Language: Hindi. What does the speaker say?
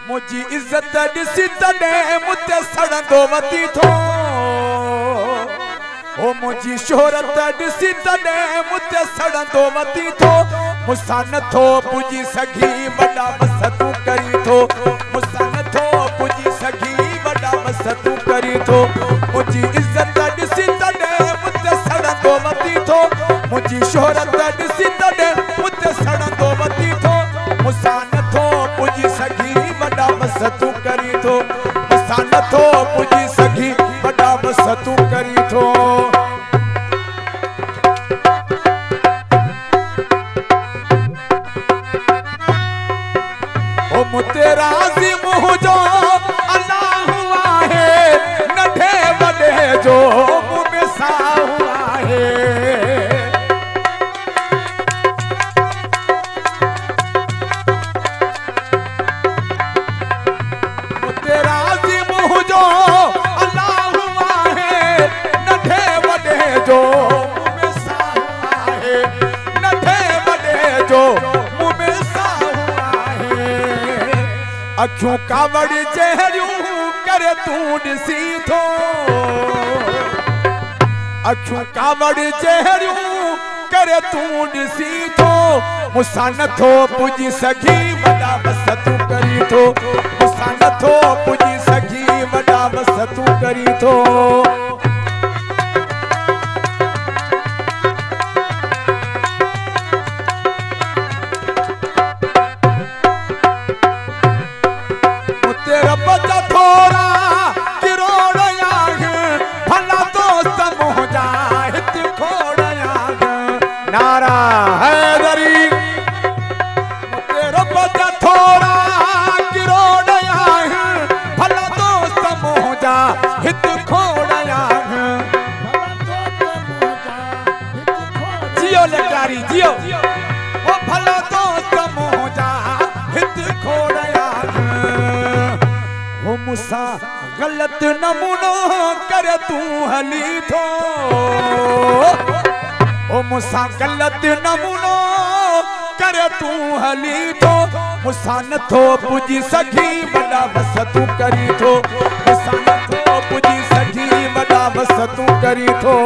मुझी इज्जत ॾिसी तॾहिं मुते सड़ंदो वती थो। ओ मुझी शोहरत ॾिसी तॾहिं मुते सड़ंदो वती थो। मुसां नथो पुॼी सघी वॾा बस तूं करी थो। मुसां नथो पुॼी सघी वॾा बस तूं करी थो। मुझी इज्जत ॾिसी तॾहिं मुते सड़ंदो वती थो। मुझी शोहरत ॾिसी तॾहिं मुते सड़ंदो वती थो। मुसां नथो पुॼी सघी वॾा बस तूं करी थो। मुसां नथो पुॼी सघी वॾा बस तूं करी थो। ओ मुते राज़ी मुंहिंजो अल्लाह आहे, नंढे वॾे जो मूं में साहु आहे। मुते राज़ी मुंहिंजो अल्लाह आहे, नंढे वॾे जो मूं में साहु आहे। नंढे वॾे जो मूं में साहु आहे। अखियूं कावड़ जहिड़ियूं करे तूं ॾिसी थो। अखियूं कावड़ जहिड़ियूं करे तूं ॾिसी थो। मुसां नथो पुॼी सघी वॾा बस तूं करी थो। मुसां नथो पुॼी सघी वॾा बस तूं करी थो। मुते रब जा थोरा किरोड़ आहिनि, भला दोस्त मुंहिंजा हिते खोड़ आहिनि। नारा हैदरी। मुते रब जा थोरा किरोड़ आहिनि, भला दोस्त मुंहिंजा हिते खोड़ आहिनि। जियो लकारी जियो। ओ भला दोस्त मुंहिंजा हिते खोड़ आहिनि। ओ मुसां ग़लत नमूनो करे तूं हली थो। ओ मुसां ग़लत नमूनो करे तूं हली थो। मुसां नथो पुॼी सघी वॾा बस तूं करी थो। मुसां नथो पुॼी सघी वॾा बस तूं करी थो।